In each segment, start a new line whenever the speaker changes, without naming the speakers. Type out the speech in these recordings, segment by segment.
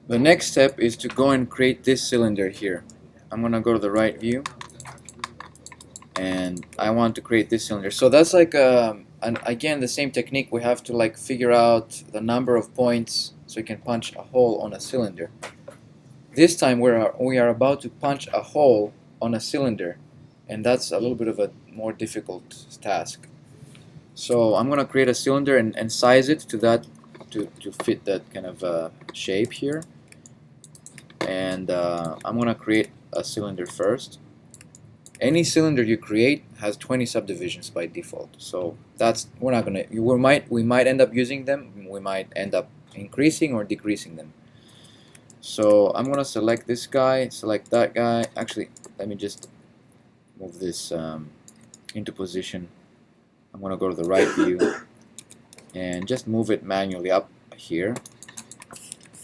The next step is to go and create this cylinder here. I'm gonna go to the right view, and I want to create this cylinder. So that's like again the same technique. We have to like figure out the number of points so you can punch a hole on a cylinder. This time we are about to punch a hole on a cylinder, and that's a little bit of a more difficult task. So I'm gonna create a cylinder and size it to that to fit that kind of shape here. And I'm gonna create a cylinder first. Any cylinder you create has 20 subdivisions by default. So that's we're not gonna we might end up using them. We might end up increasing or decreasing them. So I'm gonna select this guy, select that guy. Actually, let me just move this into position. I'm gonna go to the right view and just move it manually up here.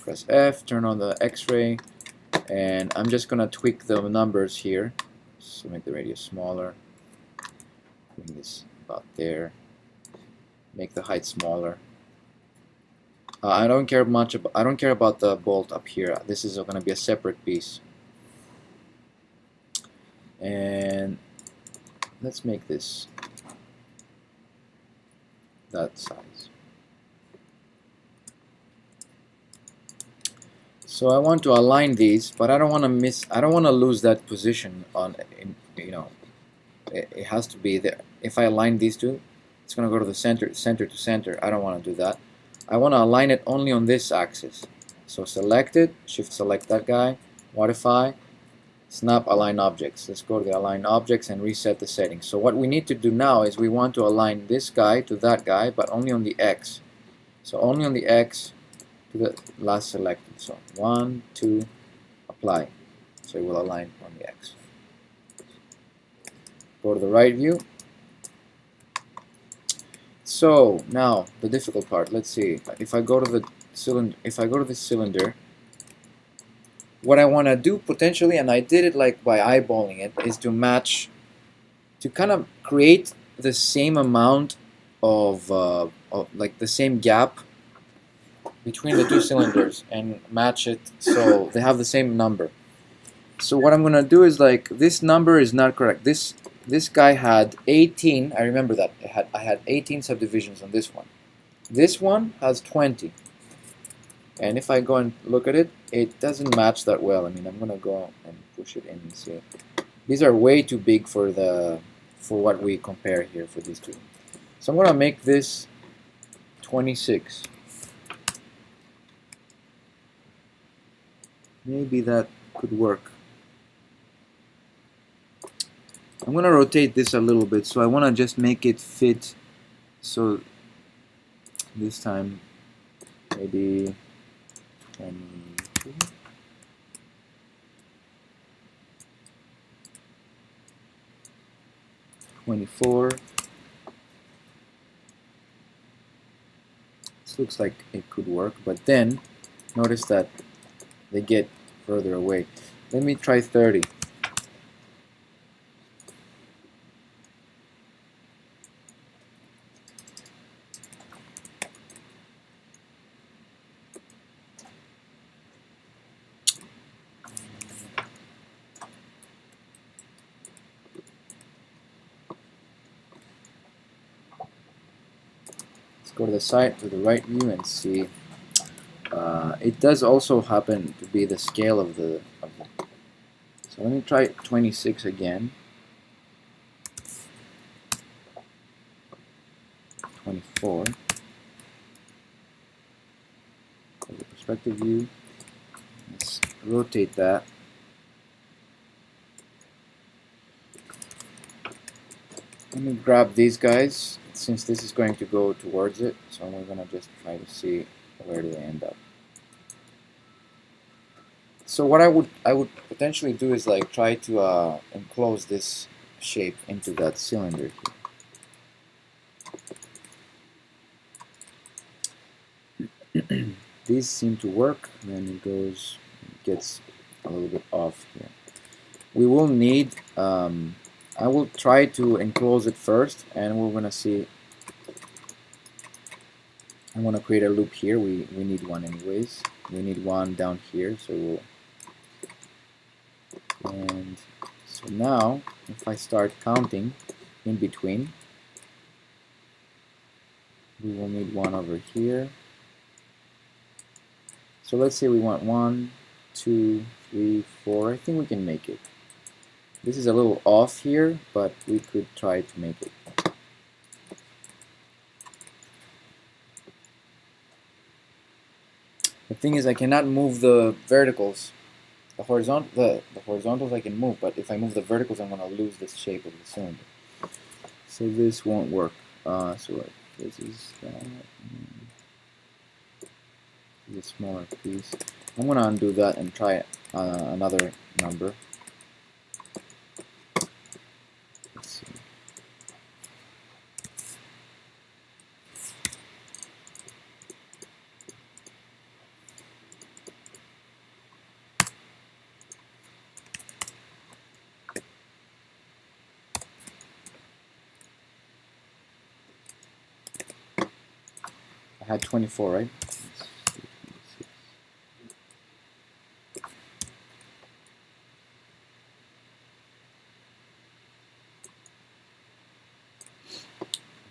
Press F, turn on the X-ray, and I'm just gonna tweak the numbers here. So make the radius smaller. Bring this about there. Make the height smaller. I don't care much about. I don't care about the bolt up here. This is going to be a separate piece. And let's make this that size. So I want to align these, but I don't want to miss. I don't want to lose that position on. You know, it has to be there. If I align these two, it's going to go to the center to center. I don't want to do that. I want to align it only on this axis. So select it, shift select that guy, modify, snap align objects. Let's go to the align objects and reset the settings. So what we need to do now is we want to align this guy to that guy, but only on the X. So only on the X to the last selected. So 1, 2, apply. So it will align on the X. Go to the right view. So now the difficult part. Let's see. If I go to the cylinder, what I want to do potentially, and I did it like by eyeballing it, is to match, to kind of create the same amount of like the same gap between the two cylinders and match it so they have the same number. So what I'm gonna do is like this number is not correct. This guy had 18. I remember that I had 18 subdivisions on this one. This one has 20. And if I go and look at it, it doesn't match that well. I mean, I'm gonna go and push it in and see. These are way too big for what we compare here for these two. So I'm gonna make this 26. Maybe that could work. I'm gonna rotate this a little bit, so I wanna just make it fit. So this time, maybe 22. 24. This looks like it could work, but then notice that they get further away. Let me try 30. Go to the side, to the right view, and see. It does also happen to be the scale of the. So let me try 26 again. 24. Go to the perspective view. Let's rotate that. Let me grab these guys, since this is going to go towards it, so we're going to just try to see where do they end up. So what I would potentially do is like try to enclose this shape into that cylinder here. These seem to work, then it gets a little bit off here. We will need I will try to enclose it first, and we're gonna see. I want to create a loop here. We need one anyways. we need one down here, so and so now if I start counting in between, we will need one over here. So let's say we want 1, 2, 3, 4. I think we can make it. This is a little off here, but we could try to make it. The thing is, I cannot move the verticals. The horizontals I can move, but if I move the verticals, I'm going to lose the shape of the cylinder. So this won't work. So this is a smaller piece. I'm going to undo that and try another number. Let's see. I had 24, right?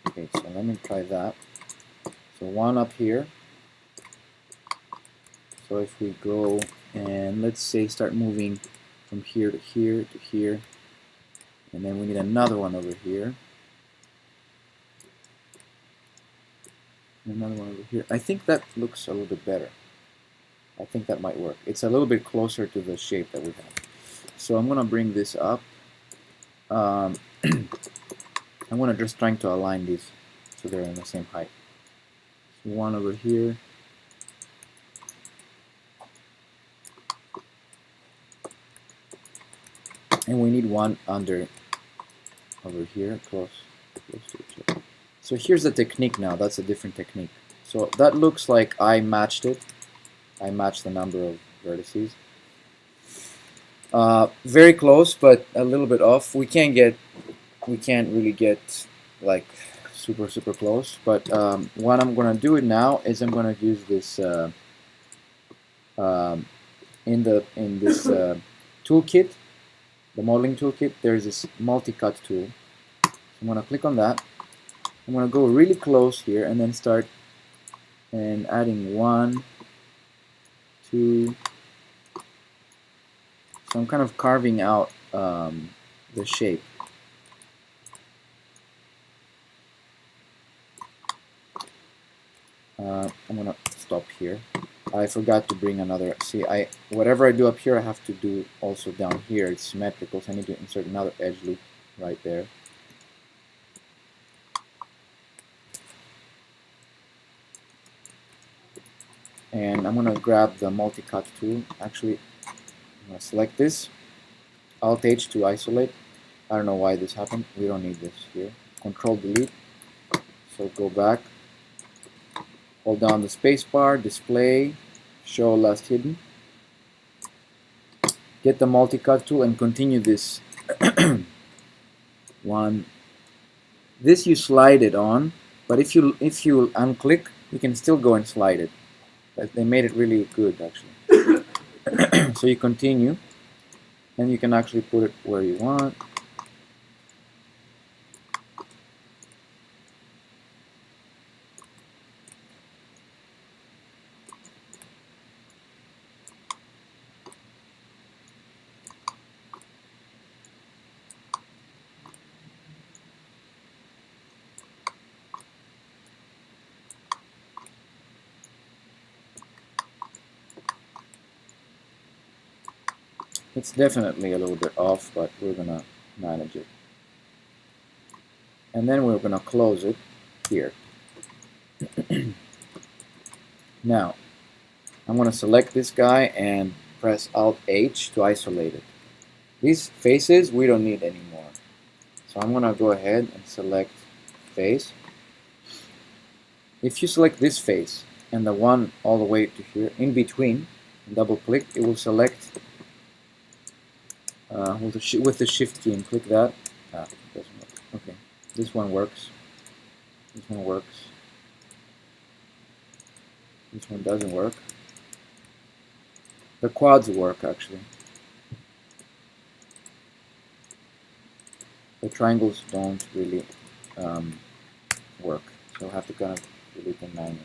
Okay, so let me try that. So one up here. So if we go and let's say start moving from here to here to here, and then we need another one over here, and another one over here. I think that looks a little bit better. I think that might work. It's a little bit closer to the shape that we have. So I'm going to bring this up. I'm going to just trying to align these so they're in the same height. So one over here. And we need one under over here, close to each other. So here's the technique now. That's a different technique. So that looks like I matched it. I matched the number of vertices. Very close, but a little bit off. We can't really get like super close. But what I'm gonna do it now is I'm gonna use this in this toolkit, the modeling toolkit. There's this multi-cut tool. So I'm gonna click on that. I'm gonna go really close here and then start and adding 1, 2. So I'm kind of carving out the shape. I'm gonna stop here. I forgot to bring another. See, whatever I do up here, I have to do also down here. It's symmetrical, so I need to insert another edge loop right there. And I'm gonna grab the multi-cut tool. Actually, I'm gonna select this. Alt H to isolate. I don't know why this happened. We don't need this here. Control Delete. So go back. Hold down the space bar, display, show last hidden. Get the multi-cut tool and continue this one. This you slide it on, but if you unclick, you can still go and slide it. But they made it really good actually. So you continue, and you can actually put it where you want. It's definitely a little bit off, but we're gonna manage it. And then we're gonna close it here. Now, I'm gonna select this guy and press Alt H to isolate it. These faces we don't need anymore. So I'm gonna go ahead and select face. If you select this face and the one all the way to here, in between, double click, it will select with the shift key and click that. It doesn't work. Okay, this one works. This one works. This one doesn't work. the quads work actually. The triangles don't really work, so I'll have to kind of delete them manually.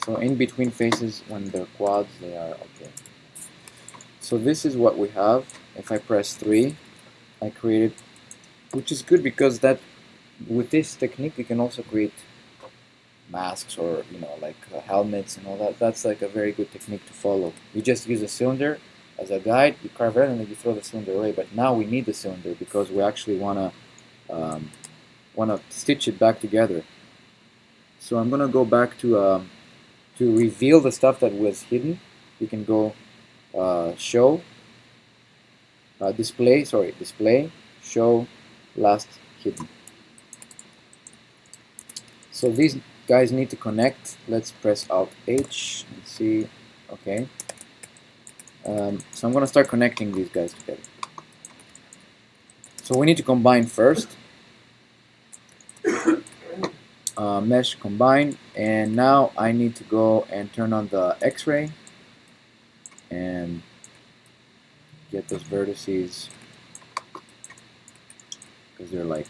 So in between faces, when they're quads, they are okay. So this is what we have. If I press 3, I created, which is good because that with this technique you can also create masks or like helmets and all that. That's like a very good technique to follow. You just use a cylinder as a guide, you carve it and then you throw the cylinder away. But now we need the cylinder because we actually wanna stitch it back together. So I'm gonna go back to reveal the stuff that was hidden. You can go show, display, show, last hidden. So these guys need to connect. Let's press Alt H and see. Okay. So I'm gonna start connecting these guys together. So we need to combine first. Mesh combine, and now I need to go and turn on the X-ray and get those vertices because they're like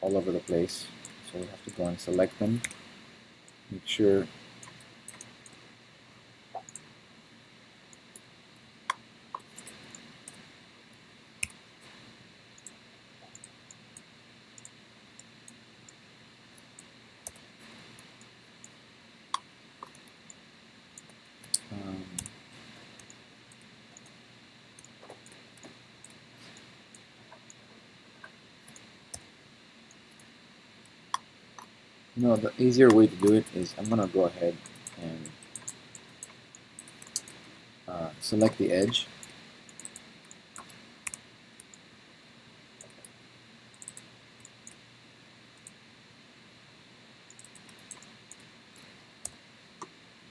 all over the place. So we have to go and select them. Make sure the easier way to do it is I'm gonna go ahead and select the edge.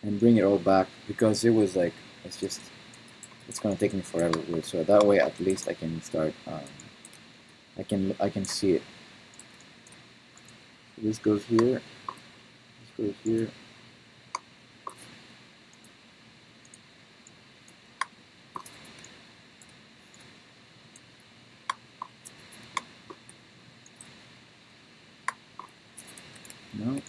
And bring it all back because it was like it's gonna take me forever to do it. So that way at least I can start I can see it. So this goes here, this goes here. No.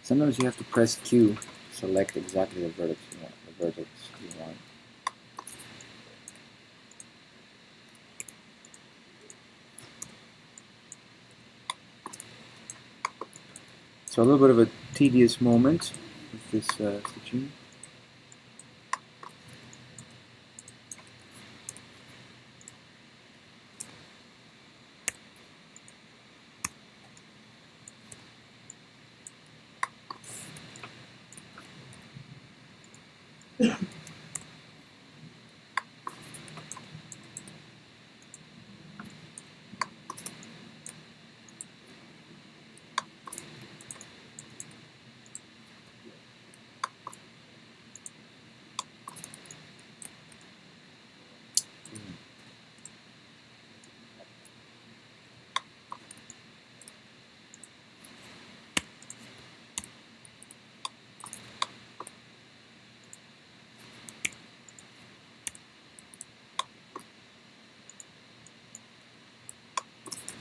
Sometimes you have to press Q to select exactly the vertex you want. So a little bit of a tedious moment with this stitching.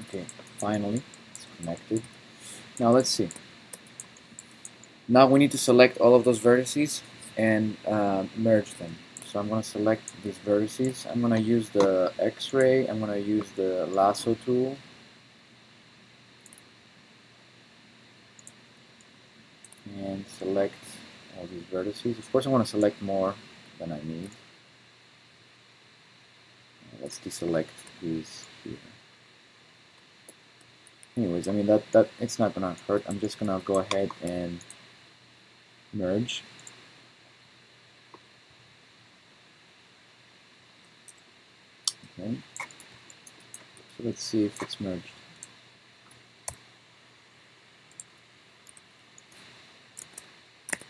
Okay, finally it's connected. Now let's see. Now we need to select all of those vertices and merge them. So I'm going to select these vertices. I'm going to use the X-ray. I'm going to use the lasso tool. And select all these vertices. Of course I want to select more than I need. Let's deselect these here. Anyways, I mean that it's not gonna hurt. I'm just gonna go ahead and merge. Okay. So let's see if it's merged.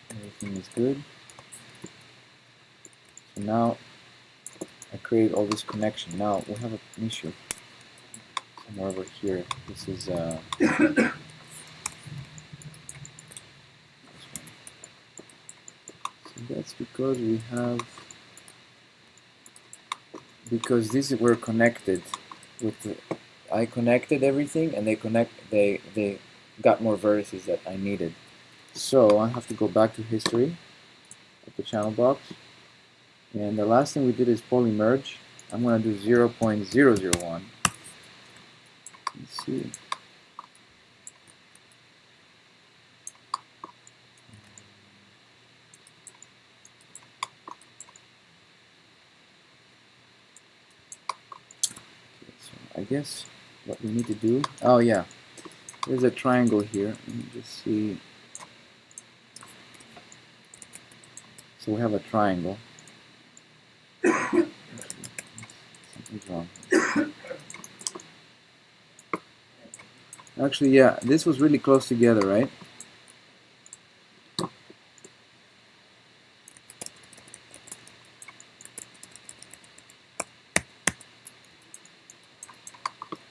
Everything is good. So now I create all this connection. Now we have an issue somewhere over here. This is this one. So that's because we have, because this is, we're connected with the, I connected everything and they got more vertices that I needed. So I have to go back to history at the channel box. And the last thing we did is poly merge. I'm going to do 0.001. Let's see. Okay, so I guess what we need to do, oh yeah, there's a triangle here. Let me just see. So we have a triangle. Something's wrong. Actually, yeah, this was really close together, right?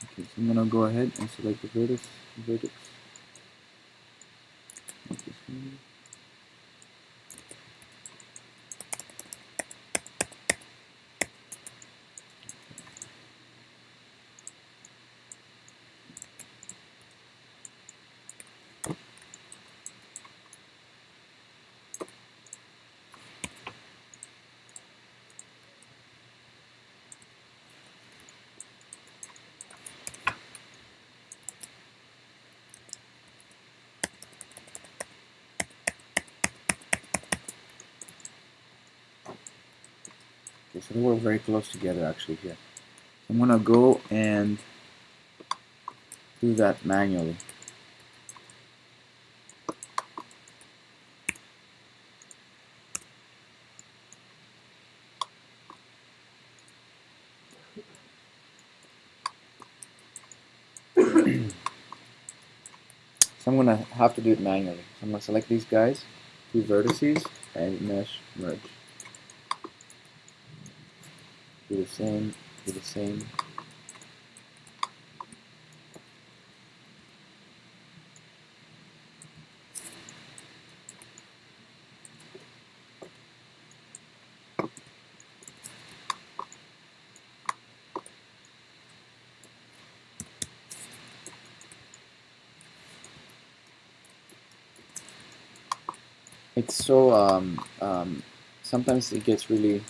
Okay, so I'm gonna go ahead and select the vertex. Make this one. Okay, so they were very close together actually here. I'm gonna go and do that manually. So I'm gonna have to do it manually. So I'm gonna select these guys, two vertices, and mesh merge. Do the same, do the same. It's so sometimes it gets really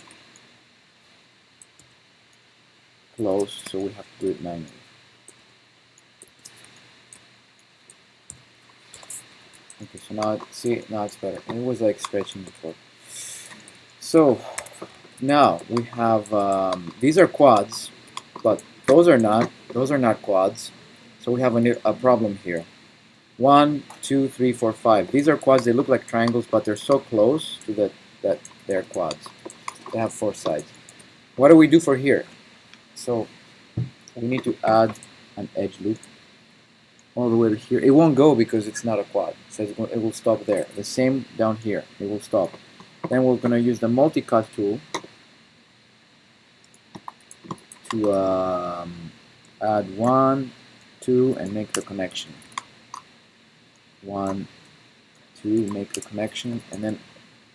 close, so we have to do it manually. Okay, so now see, now it's better. It was like stretching before. So now we have these are quads, but those are not. Those are not quads. So we have a problem here. 1, 2, 3, 4, 5. These are quads. They look like triangles, but they're so close to that they're quads. They have 4 sides. What do we do for here? So we need to add an edge loop all the way to here. It won't go because it's not a quad. So it will stop there. The same down here. It will stop. Then we're going to use the multi-cut tool to add 1, 2, and make the connection. 1, 2, make the connection, and then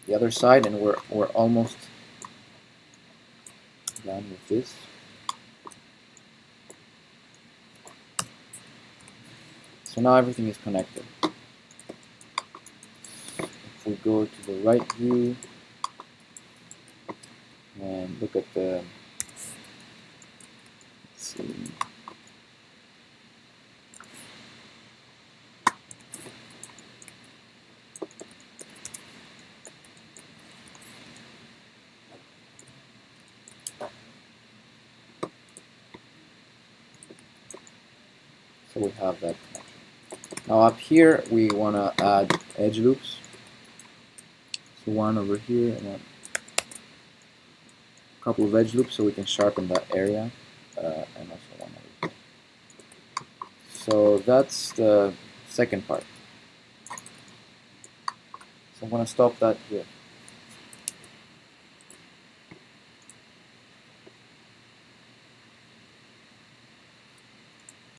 the other side, and we're almost done with this. So now everything is connected. If we go to the right view and look at the, let's see. So we have that connection. Now up here we want to add edge loops. So one over here and a couple of edge loops so we can sharpen that area, and also one over here. So that's the second part. So I'm going to stop that here.